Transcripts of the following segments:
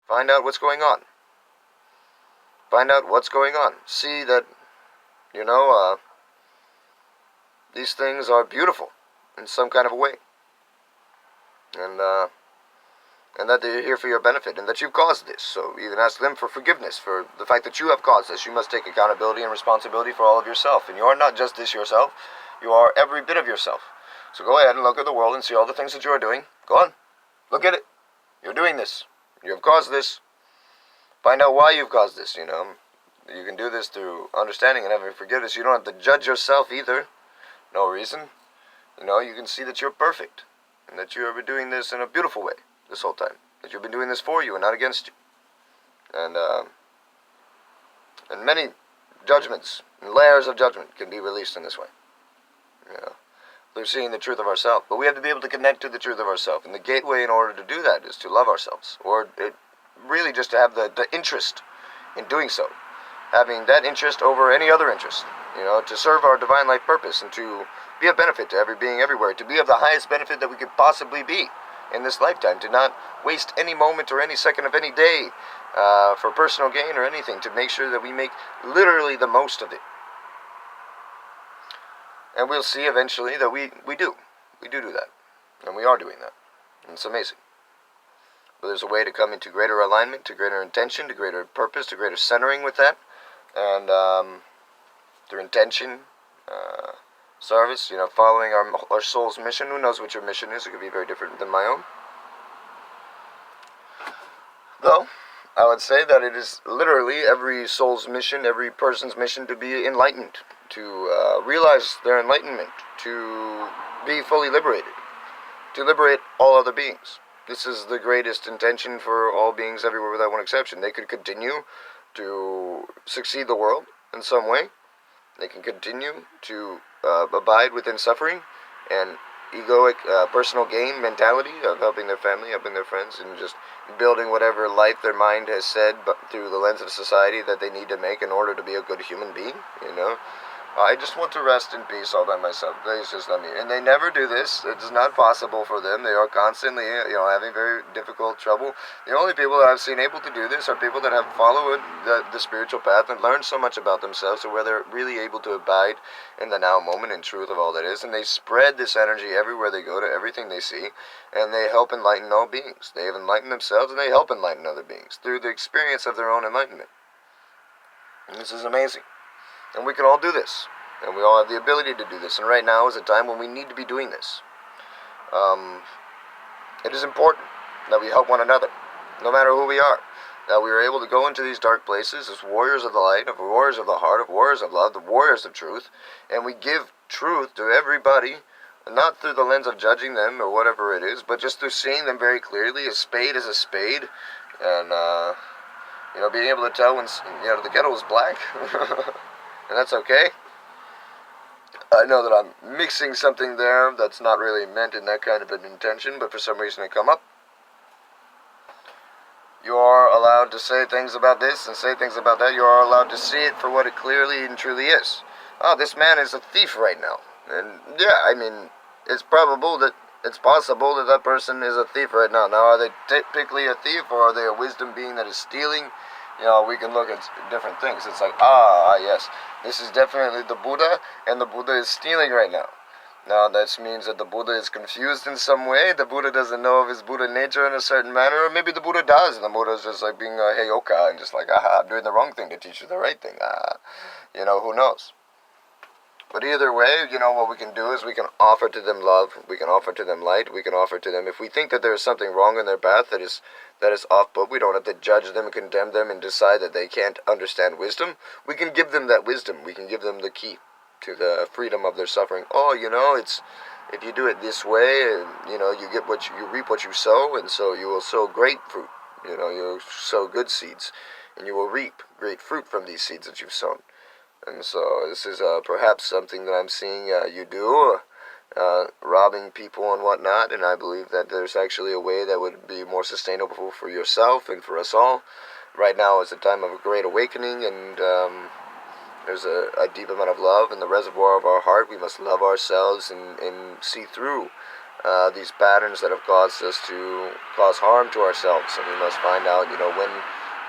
Find out what's going on. Find out what's going on. See that, these things are beautiful in some kind of a way. And that they're here for your benefit, and that you've caused this. So you can ask them for forgiveness for the fact that you have caused this. You must take accountability and responsibility for all of yourself. And you are not just this yourself, you are every bit of yourself. So go ahead and look at the world and see all the things that you are doing. Go on. Look at it. You're doing this. You have caused this. Find out why you've caused this, You can do this through understanding and having forgiveness. You don't have to judge yourself either. No reason. You can see that you're perfect. And that you are doing this in a beautiful way this whole time. That you've been doing this for you and not against you. And many judgments and layers of judgment can be released in this way. Through seeing the truth of ourselves. But we have to be able to connect to the truth of ourselves. And the gateway in order to do that is to love ourselves. Or really just to have the interest in doing so. Having that interest over any other interest. To serve our divine life purpose and to be of benefit to every being everywhere. To be of the highest benefit that we could possibly be in this lifetime. To not waste any moment or any second of any day for personal gain or anything. To make sure that we make literally the most of it. And we'll see eventually that we do. We do that. And we are doing that. And it's amazing. But there's a way to come into greater alignment, to greater intention, to greater purpose, to greater centering with that. And through intention, service, following our soul's mission. Who knows what your mission is? It could be very different than my own. Though, I would say that it is literally every soul's mission, every person's mission to be enlightened. To realize their enlightenment, to be fully liberated, to liberate all other beings. This is the greatest intention for all beings everywhere without one exception. They could continue to succeed the world in some way. They can continue to abide within suffering and egoic personal gain mentality of helping their family, helping their friends, and just building whatever life their mind has said but through the lens of society that they need to make in order to be a good human being, I just want to rest in peace all by myself. Please just let me. And they never do this. It's not possible for them. They are constantly, having very difficult trouble. The only people that I've seen able to do this are people that have followed the spiritual path and learned so much about themselves, to where they're really able to abide in the now moment and truth of all that is. And they spread this energy everywhere they go, to everything they see, and they help enlighten all beings. They have enlightened themselves, and they help enlighten other beings through the experience of their own enlightenment. And this is amazing. And we can all do this. And we all have the ability to do this. And right now is a time when we need to be doing this. It is important that we help one another, no matter who we are. That we are able to go into these dark places as warriors of the light, of warriors of the heart, of warriors of love, the warriors of truth. And we give truth to everybody, not through the lens of judging them or whatever it is, but just through seeing them very clearly. A spade is a spade. And, being able to tell when, the kettle is black. And that's okay. I know that I'm mixing something there that's not really meant in that kind of an intention, but for some reason it come up. You are allowed to say things about this and say things about that. You are allowed to see it for what it clearly and truly is. Oh, this man is a thief right now. And yeah, it's possible that that person is a thief right now. Now, are they typically a thief, or are they a wisdom being that is stealing? We can look at different things. It's like, yes, this is definitely the Buddha, and the Buddha is stealing right now. Now, that means that the Buddha is confused in some way. The Buddha doesn't know of his Buddha nature in a certain manner, or maybe the Buddha does, and the Buddha is just like being a heyoka, and just like, I'm doing the wrong thing to teach you the right thing. Who knows? But either way, what we can do is we can offer to them love, we can offer to them light, we can offer to them, if we think that there is something wrong in their path that is off, but we don't have to judge them and condemn them and decide that they can't understand wisdom. We can give them that wisdom. We can give them the key to the freedom of their suffering. It's, if you do it this way, you get you reap what you sow, and so you will sow great fruit. You'll sow good seeds, and you will reap great fruit from these seeds that you've sown. And so this is perhaps something that I'm seeing you do, robbing people and whatnot, and I believe that there's actually a way that would be more sustainable for yourself and for us all. Right now is a time of a great awakening, and there's a deep amount of love in the reservoir of our heart. We must love ourselves and see through these patterns that have caused us to cause harm to ourselves, and we must find out, when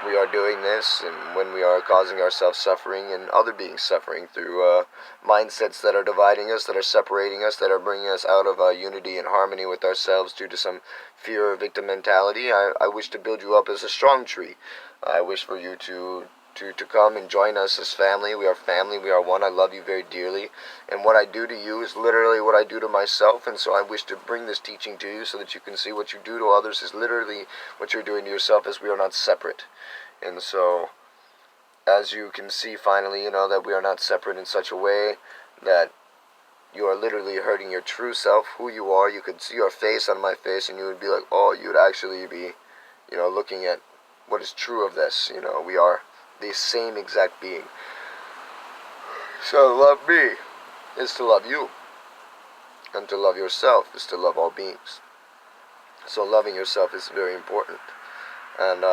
we are doing this and when we are causing ourselves suffering and other beings suffering through mindsets that are dividing us, that are separating us, that are bringing us out of unity and harmony with ourselves due to some fear or victim mentality. I wish to build you up as a strong tree. I wish for you to come and join us as family. We are family. We are one. I love you very dearly. And what I do to you is literally what I do to myself. And so I wish to bring this teaching to you so that you can see what you do to others is literally what you're doing to yourself, as we are not separate. And so, as you can see finally, that we are not separate in such a way that you are literally hurting your true self, who you are. You could see your face on my face and you would be like, oh, you'd actually be, looking at what is true of this. We are the same exact being. So love me is to love you. And to love yourself is to love all beings. So loving yourself is very important. And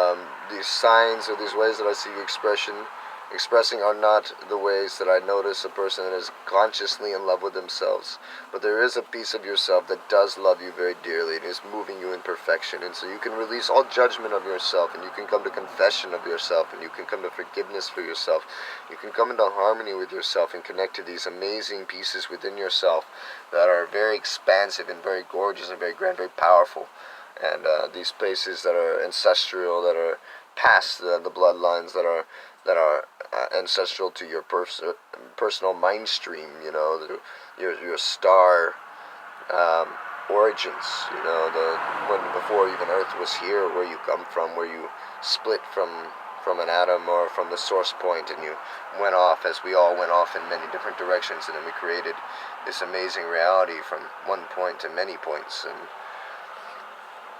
these signs or these ways that I see you expressing are not the ways that I notice a person that is consciously in love with themselves. But there is a piece of yourself that does love you very dearly and is moving you in perfection. And so you can release all judgment of yourself, and you can come to confession of yourself, and you can come to forgiveness for yourself. You can come into harmony with yourself and connect to these amazing pieces within yourself that are very expansive and very gorgeous and very grand, very powerful. And these places that are ancestral, that are past the bloodlines, that are ancestral to your personal mind stream, your star origins, when before even Earth was here, where you come from, where you split from an atom or from the source point, and you went off, as we all went off in many different directions, and then we created this amazing reality from one point to many points, and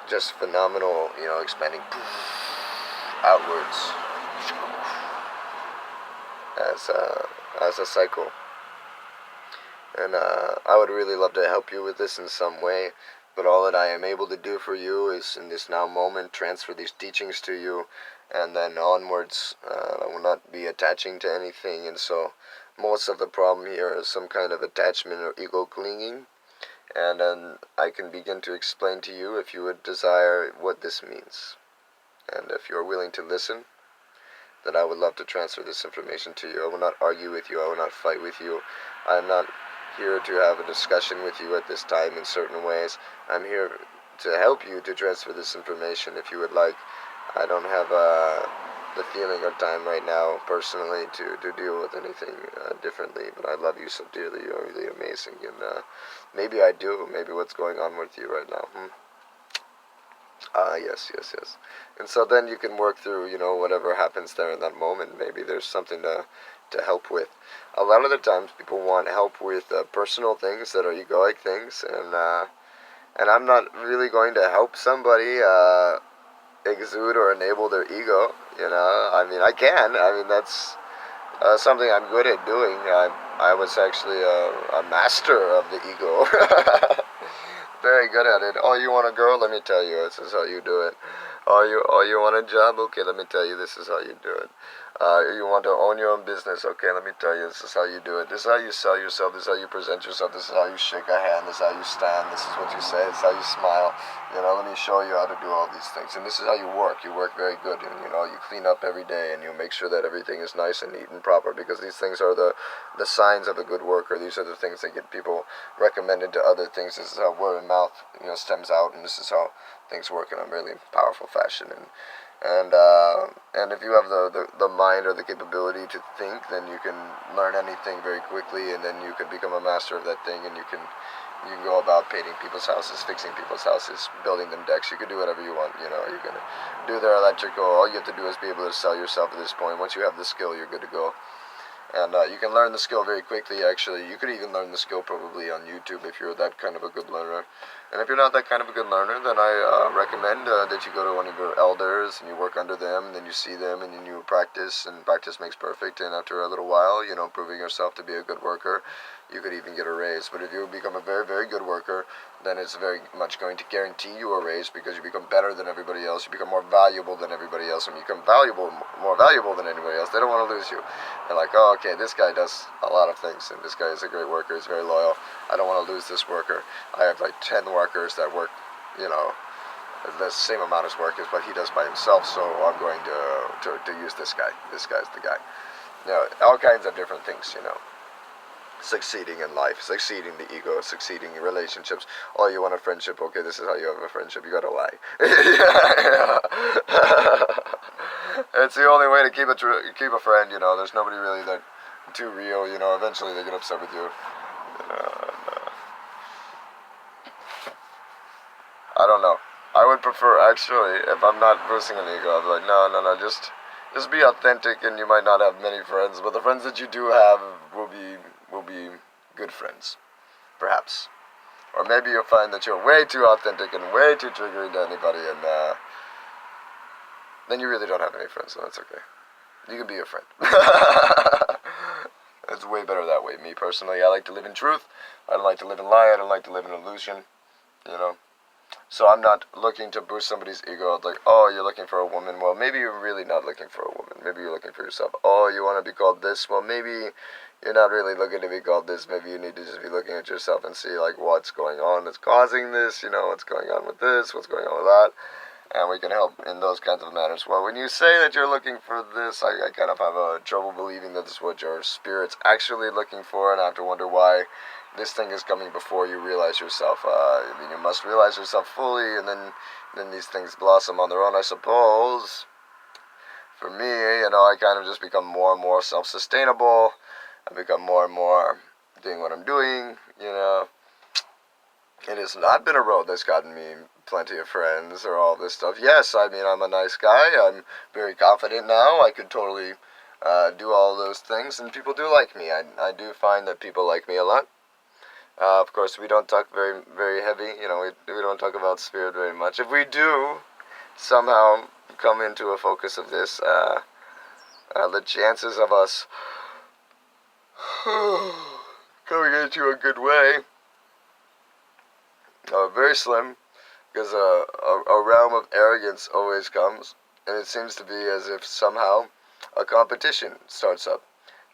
just phenomenal, expanding outwards as a cycle. And I would really love to help you with this in some way, but all that I am able to do for you is in this now moment transfer these teachings to you, and then onwards I will not be attaching to anything. And so most of the problem here is some kind of attachment or ego clinging. And then I can begin to explain to you, if you would desire, what this means. And if you're willing to listen, then I would love to transfer this information to you. I will not argue with you. I will not fight with you. I am not here to have a discussion with you at this time in certain ways. I'm here to help you to transfer this information if you would like. I don't have the feeling or time right now personally to deal with anything differently, but I love you so dearly. You're really amazing, and maybe I do. Maybe what's going on with you right now. Yes. And so then you can work through, whatever happens there in that moment. Maybe there's something to help with. A lot of the times people want help with personal things that are egoic things, and I'm not really going to help somebody exude or enable their ego. I mean, I can. I mean, that's something I'm good at doing. I was actually a master of the ego. Very good at it. Oh, you want a girl? Let me tell you, this is how you do it. Oh, you want a job? Okay, let me tell you, this is how you do it. You want to own your own business? Okay, let me tell you, this is how you do it. This is how you sell yourself. This is how you present yourself. This is how you shake a hand. This is how you stand. This is what you say. This is how you smile. Let me show you how to do all these things. And this is how you work. You work very good. And, you clean up every day, and you make sure that everything is nice and neat and proper, because these things are the signs of a good worker. These are the things that get people recommended to other things. This is how word of mouth, stems out, and this is how things work in a really powerful fashion. And if you have the mind or the capability to think, then you can learn anything very quickly, and then you can become a master of that thing, and you can go about painting people's houses, fixing people's houses, building them decks. You can do whatever you want. You can do their electrical. All you have to do is be able to sell yourself at this point. Once you have the skill, you're good to go. And you can learn the skill very quickly, actually. You could even learn the skill probably on YouTube if you're that kind of a good learner. And if you're not that kind of a good learner, then I recommend that you go to one of your elders and you work under them, and then you see them, and then you practice, and practice makes perfect. And after a little while, proving yourself to be a good worker, you could even get a raise. But if you become a very, very good worker, then it's very much going to guarantee you a raise, because you become better than everybody else. You become more valuable than everybody else. And you become more valuable than anybody else. They don't want to lose you. They're like, oh, okay, this guy does a lot of things, and this guy is a great worker. He's very loyal. I don't want to lose this worker. I have like 10 workers that work, you know, the same amount as work as what he does by himself, so I'm going to use this guy. This guy's the guy. You know, all kinds of different things, you know. Succeeding in life, succeeding the ego, succeeding in relationships. Oh, you want a friendship? Okay, this is how you have a friendship. You gotta lie. It's the only way to keep a friend, you know. There's nobody really that too real, you know. Eventually they get upset with you. I don't know. I would prefer, actually, if I'm not boosting an ego, I'd be like, no, just be authentic, and you might not have many friends, but the friends that you do have will be good friends, perhaps. Or maybe you'll find that you're way too authentic and way too triggering to anybody, and then you really don't have any friends, so that's okay. You can be a friend. It's way better that way. Me, personally, I like to live in truth. I don't like to live in lie. I don't like to live in illusion, you know. So I'm not looking to boost somebody's ego. It's like, oh, you're looking for a woman. Well, maybe you're really not looking for a woman. Maybe you're looking for yourself. Oh, you want to be called this? Well, maybe you're not really looking to be called this. Maybe you need to just be looking at yourself and see, like, what's going on that's causing this, you know, what's going on with this, what's going on with that. And we can help in those kinds of matters. Well, when you say that you're looking for this, I kind of have trouble believing that this is what your spirit's actually looking for, and I have to wonder why this thing is coming before you realize yourself. I mean, you must realize yourself fully, and then these things blossom on their own, I suppose. For me, you know, I kind of just become more and more self-sustainable. I become more and more doing what I'm doing, you know. It has not been a road that's gotten me plenty of friends or all this stuff. Yes, I mean, I'm a nice guy. I'm very confident now. I could totally do all those things, and people do like me. I do find that people like me a lot. Of course, we don't talk very, very heavy. You know, we don't talk about spirit very much. If we do somehow come into a focus of this, the chances of us coming into a good way very slim, because a realm of arrogance always comes, and it seems to be as if somehow a competition starts up.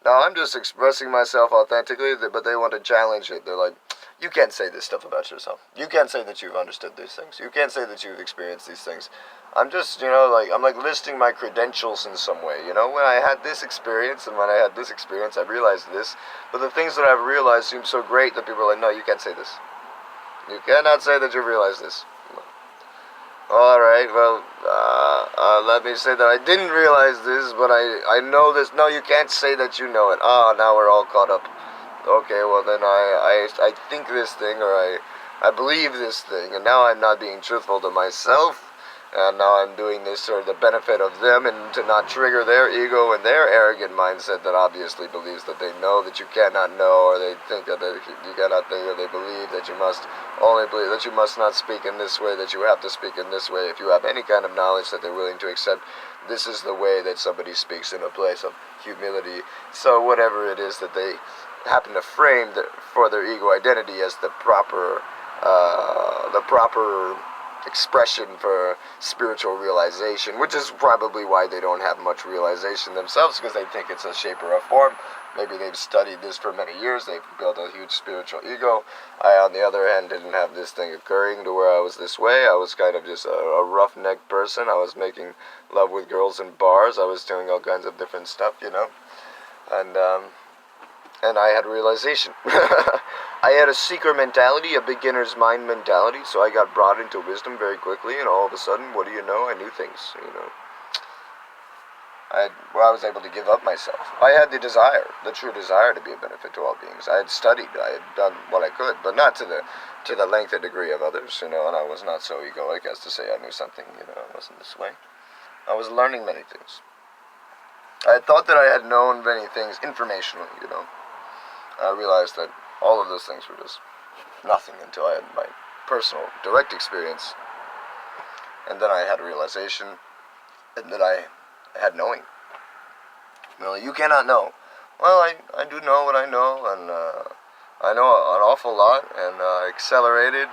Now, I'm just expressing myself authentically, but they want to challenge it. They're like, you can't say this stuff about yourself. You can't say that you've understood these things. You can't say that you've experienced these things. I'm just, you know, like, I'm like listing my credentials in some way. You know, when I had this experience and when I had this experience, I realized this. But the things that I've realized seem so great that people are like, no, you can't say this. You cannot say that you realize this. Alright, well, let me say that I didn't realize this, but I know this. No, you can't say that you know it. Now we're all caught up. Okay, well then I think this thing, or I believe this thing, and now I'm not being truthful to myself, and now I'm doing this for the benefit of them, and to not trigger their ego and their arrogant mindset that obviously believes that they know that you cannot know, or they think that you cannot think, or they believe that you must only believe that you must not speak in this way, that you have to speak in this way. If you have any kind of knowledge that they're willing to accept, this is the way that somebody speaks in a place of humility. So whatever it is that they happen to frame for their ego identity as the proper expression for spiritual realization, which is probably why they don't have much realization themselves, because they think it's a shape or a form. Maybe they've studied this for many years, they've built a huge spiritual ego. I, on the other hand, didn't have this thing occurring to where I was this way. I was kind of just a roughneck person. I was making love with girls in bars. I was doing all kinds of different stuff, you know. And I had realization. I had a seeker mentality, a beginner's mind mentality, so I got brought into wisdom very quickly, and all of a sudden, what do you know? I knew things, you know. I was able to give up myself. I had the desire, the true desire to be a benefit to all beings. I had studied, I had done what I could, but not to the length and degree of others, you know, and I was not so egoic as to say I knew something, you know, it wasn't this way. I was learning many things. I thought that I had known many things informationally, you know. I realized that all of those things were just nothing until I had my personal, direct experience. And then I had a realization, and then I had knowing. You know, you cannot know. Well, I do know what I know, and I know an awful lot, and accelerated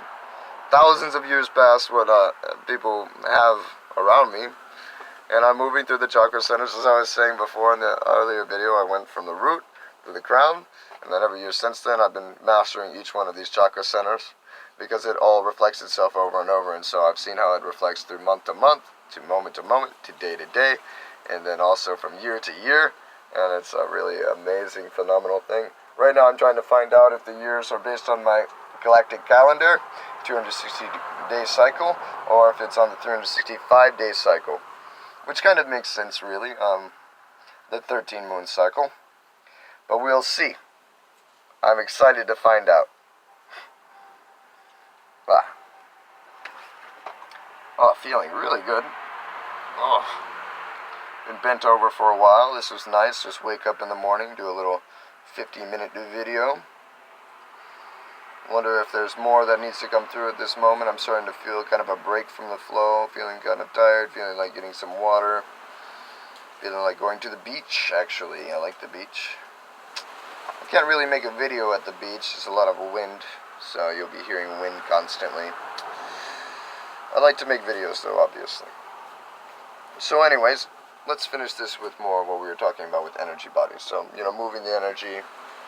thousands of years past what people have around me. And I'm moving through the chakra centers, as I was saying before in the earlier video. I went from the root to the crown, and then every year since then I've been mastering each one of these chakra centers. because it all reflects itself over and over. And so I've seen how it reflects through month to month, to moment, to day, and then also from year to year. And it's a really amazing, phenomenal thing. Right now I'm trying to find out if the years are based on my galactic calendar, 260-day cycle, or if it's on the 365-day cycle, which kind of makes sense, really, the 13-moon cycle. But we'll see. I'm excited to find out. Oh, feeling really good. Oh, been bent over for a while. This was nice. Just wake up in the morning, do a little 50-minute video. Wonder if there's more that needs to come through at this moment. I'm starting to feel kind of a break from the flow, feeling kind of tired, feeling like getting some water, feeling like going to the beach, actually. I like the beach. I can't really make a video at the beach. There's a lot of wind, so you'll be hearing wind constantly. I like to make videos, though, obviously. So anyways, let's finish this with more of what we were talking about with energy bodies. So, moving the energy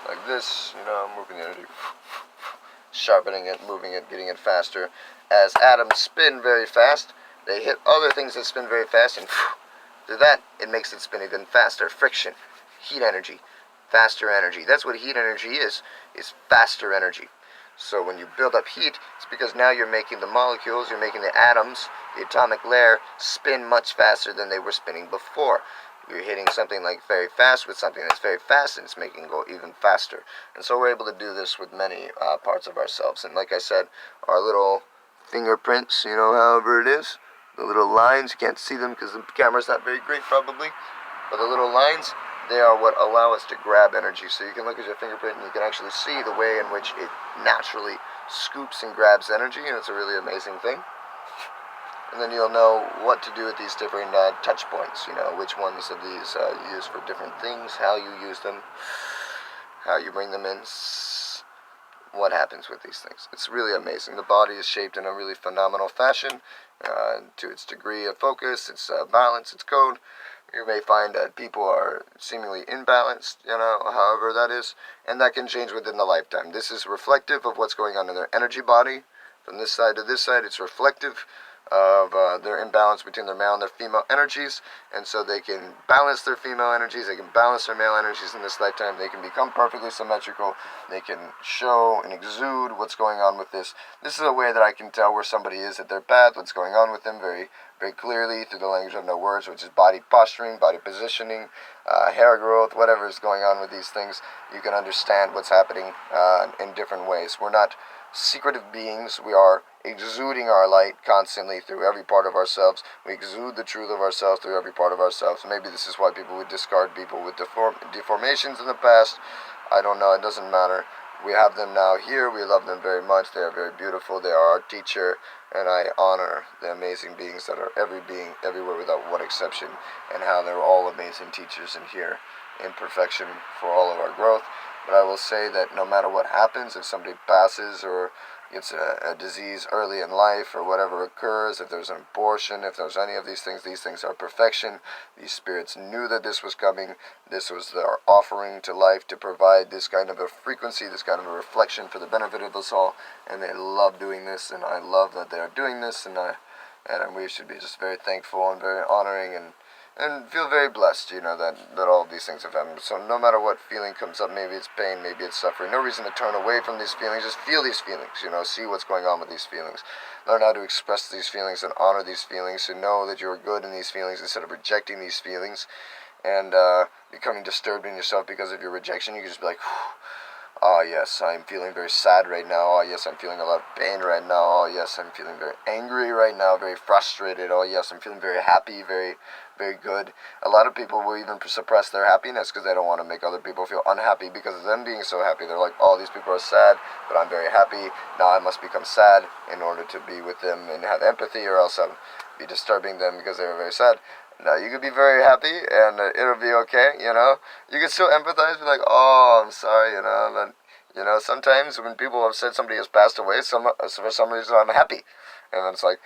like this, moving the energy, sharpening it, moving it, getting it faster. As atoms spin very fast, they hit other things that spin very fast, and through that, it makes it spin even faster. Friction, heat energy, faster energy. That's what heat energy is faster energy. So when you build up heat, it's because now you're making the molecules, you're making the atoms, the atomic layer, spin much faster than they were spinning before. You're hitting something like very fast with something that's very fast, and it's making it go even faster. And so we're able to do this with many parts of ourselves. And like I said, our little fingerprints, however it is, the little lines, you can't see them because the camera's not very great probably, but the little lines, they are what allow us to grab energy. So you can look at your fingerprint and you can actually see the way in which it naturally scoops and grabs energy, and it's a really amazing thing. And then you'll know what to do with these different touch points, which ones of these you use for different things, how you use them, how you bring them in, what happens with these things. It's really amazing. The body is shaped in a really phenomenal fashion to its degree of focus, its balance, its code. You may find that people are seemingly imbalanced, however that is, and that can change within the lifetime. This is reflective of what's going on in their energy body. From this side to this side, it's reflective of their imbalance between their male and their female energies, and so they can balance their female energies, they can balance their male energies in this lifetime, they can become perfectly symmetrical, they can show and exude what's going on with this. This is a way that I can tell where somebody is at their path, what's going on with them very, very clearly through the language of no words, which is body posturing, body positioning, hair growth, whatever is going on with these things. You can understand what's happening in different ways. We're not secretive beings. We are exuding our light constantly through every part of ourselves. We exude the truth of ourselves through every part of ourselves. Maybe this is why people would discard people with deformations in the past. I don't know. It doesn't matter. We have them now here. We love them very much. They are very beautiful. They are our teacher, and I honor the amazing beings that are every being everywhere without one exception, and how they're all amazing teachers in here in perfection for all of our growth. But I will say that no matter what happens, if somebody passes or gets a disease early in life or whatever occurs, if there's an abortion, if there's any of these things are perfection. These spirits knew that this was coming. This was their offering to life to provide this kind of a frequency, this kind of a reflection for the benefit of us all. And they love doing this, and I love that they are doing this, and we should be just very thankful and very honoring and feel very blessed, that all these things have happened. So no matter what feeling comes up, maybe it's pain, maybe it's suffering, no reason to turn away from these feelings. Just feel these feelings, see what's going on with these feelings. Learn how to express these feelings and honor these feelings, to know that you're good in these feelings instead of rejecting these feelings and becoming disturbed in yourself because of your rejection. You can just be like, oh yes, I'm feeling very sad right now. Oh yes, I'm feeling a lot of pain right now. Oh yes, I'm feeling very angry right now, very frustrated. Oh yes, I'm feeling very happy, very, very good. A lot of people will even suppress their happiness because they don't want to make other people feel unhappy because of them being so happy. They're like, oh, these people are sad, but I'm very happy. Now I must become sad in order to be with them and have empathy, or else I'll be disturbing them because they were very sad. No, you could be very happy and it'll be okay, You can still empathize, be like, oh, I'm sorry, but, sometimes when people have said somebody has passed away, for some reason I'm happy. And it's like,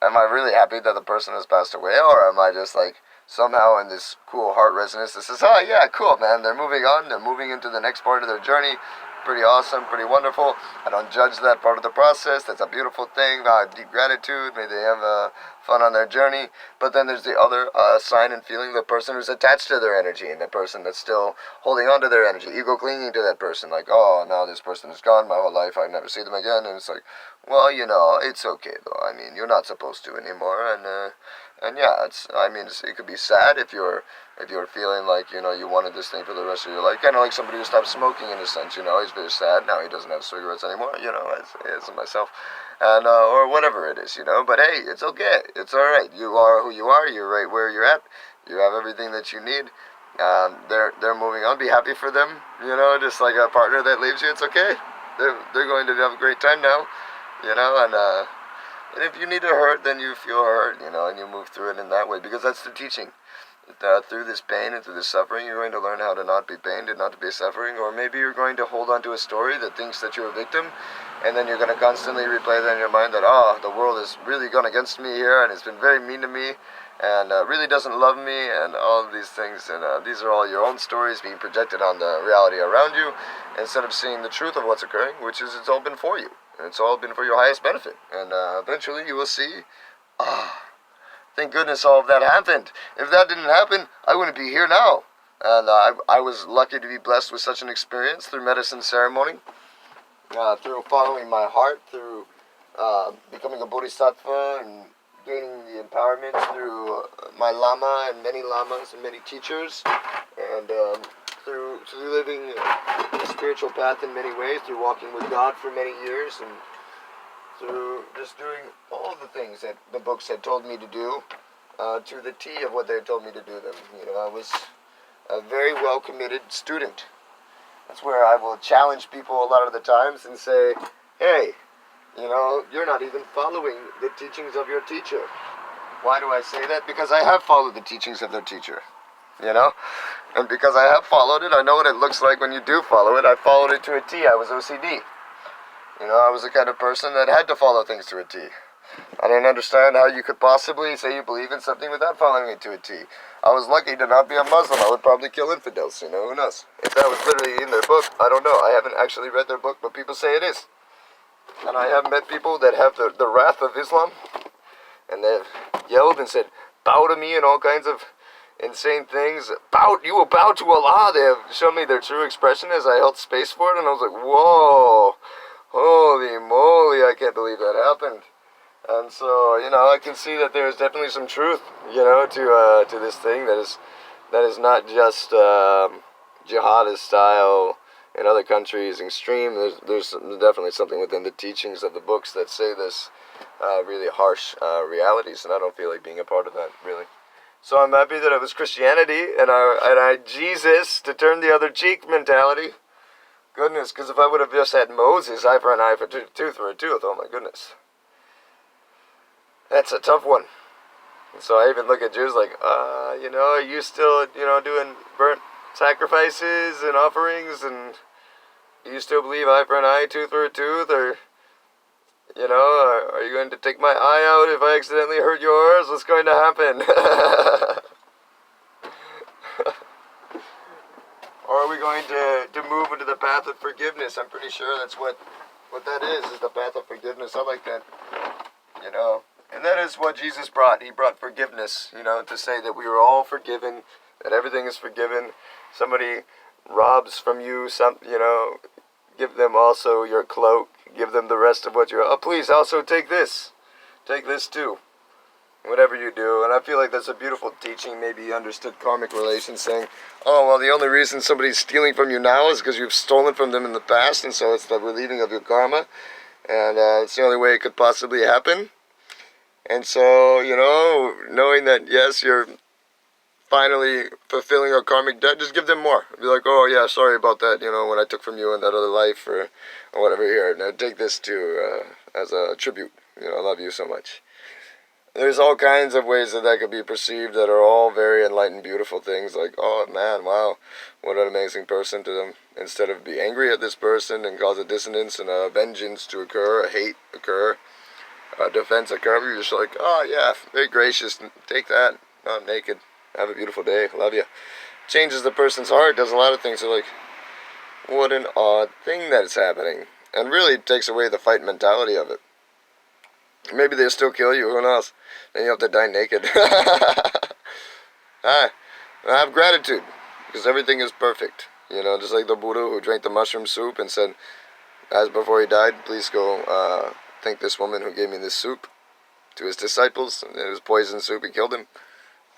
am I really happy that the person has passed away, or am I just like somehow in this cool heart resonance that says, oh yeah, cool, man, they're moving on, they're moving into the next part of their journey, pretty awesome, pretty wonderful. I don't judge that part of the process. That's a beautiful thing. Deep gratitude. May they have fun on their journey. But then there's the other sign and feeling, the person who's attached to their energy, and the person that's still holding on to their energy, ego clinging to that person. Like, oh, now this person is gone my whole life. I never see them again. And it's like, well, it's okay though. I mean, you're not supposed to anymore. And yeah, it could be sad if you're feeling like, you wanted this thing for the rest of your life. Kind of like somebody who stopped smoking in a sense, he's very sad. Now he doesn't have cigarettes anymore, as myself. And, or whatever it is, But hey, it's okay. It's alright. You are who you are. You're right where you're at. You have everything that you need. They're moving on. Be happy for them, just like a partner that leaves you. It's okay. They're going to have a great time now, and if you need to hurt, then you feel hurt, and you move through it in that way, because that's the teaching. Through this pain and through this suffering, you're going to learn how to not be pained and not to be suffering, or maybe you're going to hold on to a story that thinks that you're a victim, and then you're going to constantly replay that in your mind that, the world has really gone against me here, and it's been very mean to me, and really doesn't love me, and all of these things, and these are all your own stories being projected on the reality around you, instead of seeing the truth of what's occurring, which is it's all been for you, and it's all been for your highest benefit, and eventually you will see, thank goodness all of that happened. If that didn't happen, I wouldn't be here now. And I was lucky to be blessed with such an experience through medicine ceremony, through following my heart, through becoming a bodhisattva and gaining the empowerment through my lama and many lamas and many teachers, and through living a spiritual path in many ways, through walking with God for many years, and through just doing all the things that the books had told me to do, to the T of what they had told me to do them. I was a very well committed student. That's where I will challenge people a lot of the times and say, hey, you're not even following the teachings of your teacher. Why do I say that? Because I have followed the teachings of their teacher, And because I have followed it, I know what it looks like when you do follow it. I followed it to a T. I was OCD. I was the kind of person that had to follow things to a T. I didn't understand how you could possibly say you believe in something without following it to a T. I was lucky to not be a Muslim. I would probably kill infidels, who knows? If that was literally in their book, I don't know. I haven't actually read their book, but people say it is. And I have met people that have the wrath of Islam, and they've yelled and said, bow to me and all kinds of insane things. You will bow to Allah. They have shown me their true expression as I held space for it, and I was like, whoa. Holy moly, I can't believe that happened. And so, I can see that there's definitely some truth, to this thing that is not just jihadist style in other countries, extreme. There's definitely something within the teachings of the books that say this really harsh realities, and I don't feel like being a part of that, really. So I'm happy that it was Christianity and I Jesus to turn the other cheek mentality. Goodness, because if I would have just had Moses, eye for an eye, for tooth for a tooth, oh my goodness. That's a tough one. So I even look at Jews like, are you still, doing burnt sacrifices and offerings, and do you still believe eye for an eye, tooth for a tooth, or, are you going to take my eye out if I accidentally hurt yours? What's going to happen? Or are we going to move into the path of forgiveness? I'm pretty sure that's what that is the path of forgiveness. I like that, And that is what Jesus brought. He brought forgiveness, to say that we are all forgiven, that everything is forgiven. Somebody robs from you, give them also your cloak. Give them the rest of what please also take this. Take this too. Whatever you do. And I feel like that's a beautiful teaching. Maybe you understood karmic relations, saying, the only reason somebody's stealing from you now is because you've stolen from them in the past, and so it's the relieving of your karma, and it's the only way it could possibly happen. And so, knowing that, yes, you're finally fulfilling our karmic debt, just give them more. Be like, oh yeah, sorry about that, when I took from you in that other life, or whatever here. Now take this too, as a tribute. I love you so much. There's all kinds of ways that could be perceived that are all very enlightened, beautiful things. Like, oh man, wow, what an amazing person to them. Instead of be angry at this person and cause a dissonance and a vengeance to occur, a hate occur, a defense occur, you're just like, oh yeah, very gracious, take that, I'm naked, have a beautiful day, love you. Changes the person's heart, does a lot of things. They're like, What an odd thing that's happening. And really takes away the fight mentality of it. Maybe they'll still kill you, who knows? Then you have to die naked. I have gratitude, because everything is perfect. You know, just like the Buddha who drank the mushroom soup and said, as before he died, please go thank this woman who gave me this soup. To his disciples, it was poison soup, he killed him.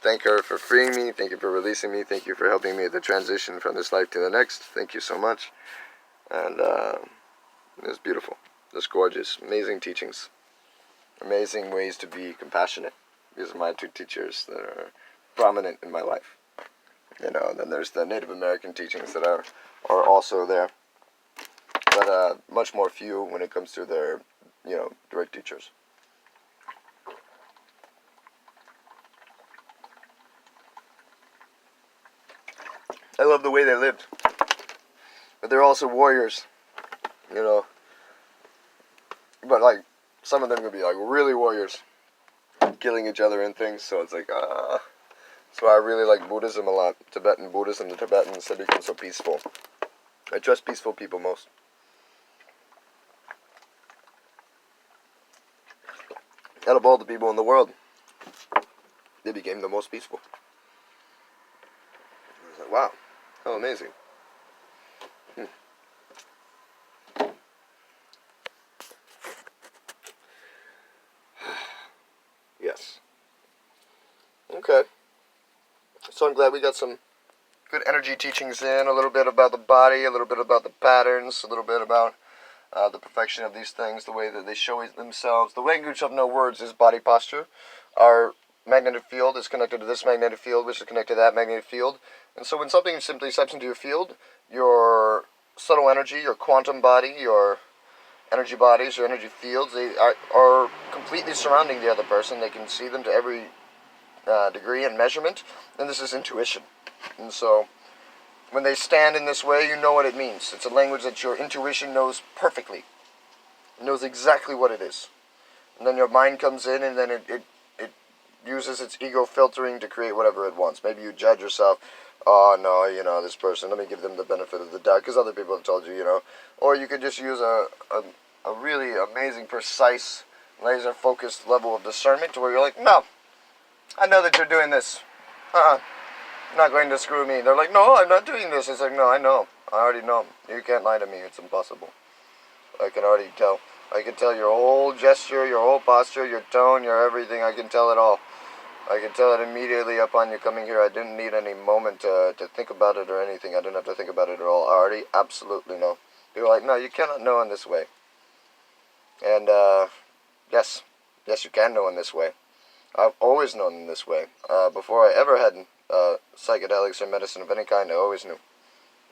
Thank her for freeing me, thank you for releasing me, thank you for helping me at the transition from this life to the next. Thank you so much. And it was beautiful. Just gorgeous. Amazing teachings. Amazing ways to be compassionate. These are my two teachers that are prominent in my life. You know, then there's the Native American teachings that are also there. But much more few when it comes to their, you know, direct teachers. I love the way they lived. But they're also warriors. You know. But like, some of them could be like really warriors. Killing each other and things, so it's like, that's why I really like Buddhism a lot. Tibetan Buddhism, the Tibetans have become so peaceful. I trust peaceful people most. Out of all the people in the world, they became the most peaceful. I was like, wow, how amazing. Yes. Okay. So I'm glad we got some good energy teachings in, a little bit about the body, a little bit about the patterns, a little bit about the perfection of these things, the way that they show themselves. The language of no words is body posture. Our magnetic field is connected to this magnetic field, which is connected to that magnetic field. And so when something simply steps into your field, your subtle energy, your quantum body, your energy bodies, your energy fields, they are completely surrounding the other person. They can see them to every degree and measurement, and this is intuition. And so when they stand in this way, you know what it means. It's a language that your intuition knows perfectly. It knows exactly what it is. And then your mind comes in, and then it uses its ego filtering to create whatever it wants. Maybe you judge yourself, oh no, you know, this person, let me give them the benefit of the doubt, because other people have told you, you know. Or you could just use a really amazing, precise, laser-focused level of discernment to where you're like, no, I know that you're doing this. Not going to screw me. They're like, no, I'm not doing this. It's like, no, I know. I already know. You can't lie to me. It's impossible. I can already tell. I can tell your whole gesture, your whole posture, your tone, your everything. I can tell it all. I can tell it immediately upon you coming here. I didn't need any moment to think about it or anything. I didn't have to think about it at all. I already absolutely know. People are like, no, you cannot know in this way. And, yes, you can know in this way. I've always known in this way. Before I ever had psychedelics or medicine of any kind, I always knew.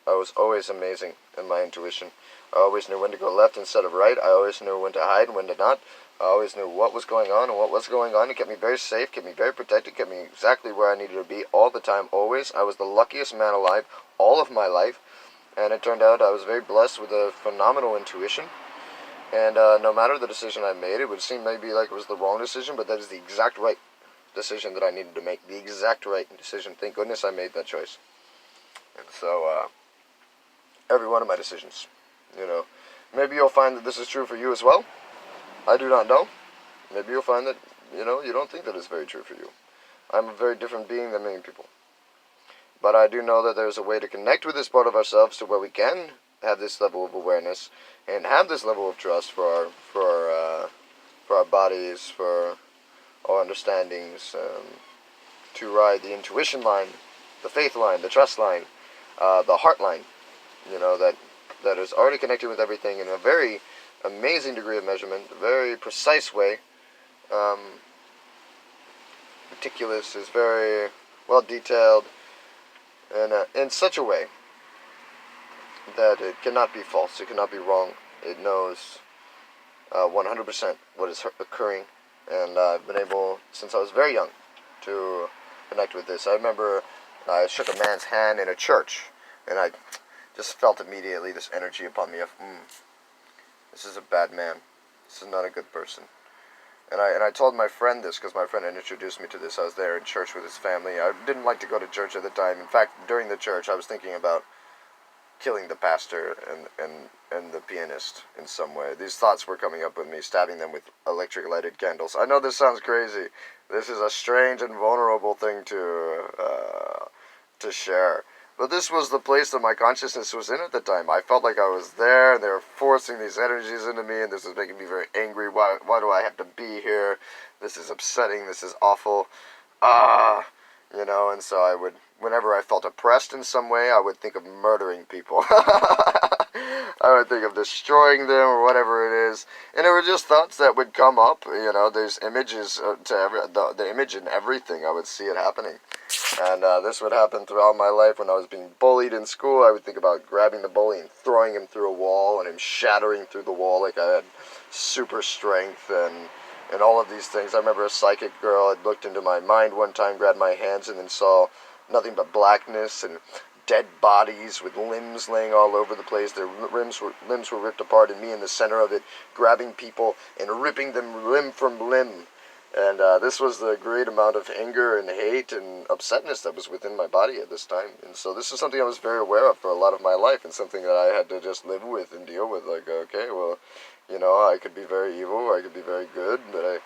I was always amazing in my intuition. I always knew when to go left instead of right. I always knew when to hide and when to not. I always knew what was going on and what was going on. It kept me very safe, kept me very protected, kept me exactly where I needed to be all the time, always. I was the luckiest man alive all of my life. And it turned out I was very blessed with a phenomenal intuition. And no matter the decision I made, it would seem maybe like it was the wrong decision, but that is the exact right decision that I needed to make. The exact right decision. Thank goodness I made that choice. And so, every one of my decisions, you know. Maybe you'll find that this is true for you as well. I do not know. Maybe you'll find that, you know, you don't think that it's very true for you. I'm a very different being than many people. But I do know that there's a way to connect with this part of ourselves to where we can have this level of awareness and have this level of trust for our bodies, for our understandings, to ride the intuition line, the faith line, the trust line, the heart line, you know, that is already connected with everything in a very amazing degree of measurement, a very precise way. Meticulous, is very well detailed, and in such a way that it cannot be false, it cannot be wrong. It knows 100% what is occurring, and I've been able, since I was very young, to connect with this. I remember I shook a man's hand in a church, and I just felt immediately this energy upon me of, this is a bad man. This is not a good person. And I told my friend this, because my friend had introduced me to this. I was there in church with his family. I didn't like to go to church at the time. In fact, during the church, I was thinking about killing the pastor and the pianist in some way. These thoughts were coming up with me, stabbing them with electric lighted candles. I know this sounds crazy. This is a strange and vulnerable thing to share. But this was the place that my consciousness was in at the time. I felt like I was there, and they were forcing these energies into me, and this was making me very angry. Why do I have to be here? This is upsetting. This is awful. You know, and so I would, whenever I felt oppressed in some way, I would think of murdering people. I would think of destroying them or whatever it is. And it were just thoughts that would come up, you know, there's images the image in everything. I would see it happening. And this would happen throughout my life. When I was being bullied in school, I would think about grabbing the bully and throwing him through a wall and him shattering through the wall like I had super strength and all of these things. I remember a psychic girl had looked into my mind one time, grabbed my hands, and then saw nothing but blackness and dead bodies with limbs laying all over the place. Their limbs were ripped apart, and me in the center of it, grabbing people and ripping them limb from limb. And this was the great amount of anger and hate and upsetness that was within my body at this time. And so this is something I was very aware of for a lot of my life, and something that I had to just live with and deal with. Like, okay, well, you know, I could be very evil, or I could be very good, but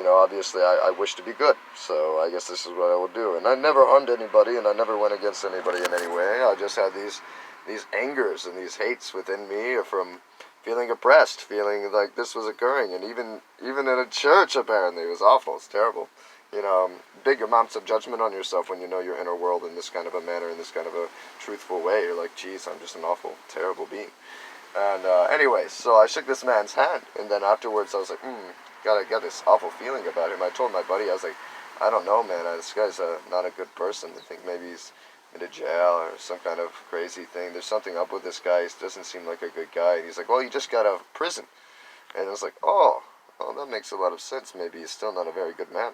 obviously I wish to be good. So I guess this is what I will do. And I never harmed anybody, and I never went against anybody in any way. I just had these angers and these hates within me from feeling oppressed, feeling like this was occurring, and even in a church, apparently. It was awful. It's terrible. You know, big amounts of judgment on yourself when you know your inner world in this kind of a manner, in this kind of a truthful way. You're like, geez, I'm just an awful, terrible being. And anyway, so I shook this man's hand, and then afterwards I was like, got this awful feeling about him. I told my buddy, I was like, I don't know, man, this guy's not a good person. I think maybe he's into jail or some kind of crazy thing. There's something up with this guy. He doesn't seem like a good guy. And he's like, well, he just got out of prison. And I was like, oh, that makes a lot of sense. Maybe he's still not a very good man.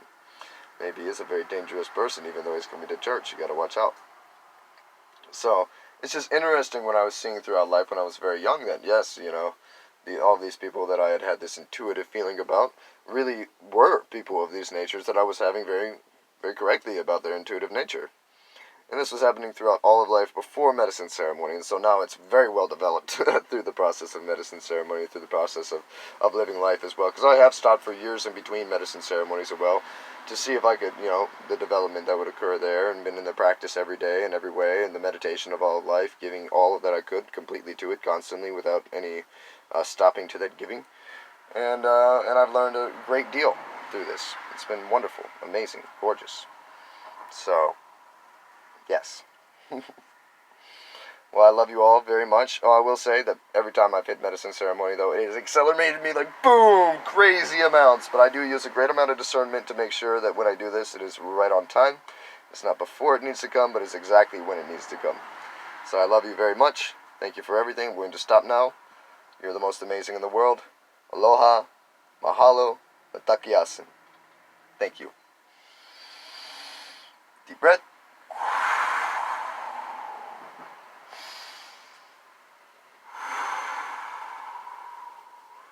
Maybe he is a very dangerous person, even though he's coming to church. You got to watch out. So it's just interesting what I was seeing throughout life when I was very young. That yes, you know, all these people that I had this intuitive feeling about really were people of these natures that I was having very, very correctly about their intuitive nature. And this was happening throughout all of life before medicine ceremony, and so now it's very well developed through the process of medicine ceremony, through the process of living life as well. Because I have stopped for years in between medicine ceremonies as well, to see if I could, you know, the development that would occur there, and been in the practice every day in every way, and the meditation of all of life, giving all of that I could completely to it, constantly, without any stopping to that giving. And I've learned a great deal through this. It's been wonderful, amazing, gorgeous. So, yes. Well, I love you all very much. Oh, I will say that every time I've hit medicine ceremony, though, it has accelerated me like, boom, crazy amounts. But I do use a great amount of discernment to make sure that when I do this, it is right on time. It's not before it needs to come, but it's exactly when it needs to come. So I love you very much. Thank you for everything. We're going to stop now. You're the most amazing in the world. Aloha, mahalo, natakiasin. Thank you. Deep breath.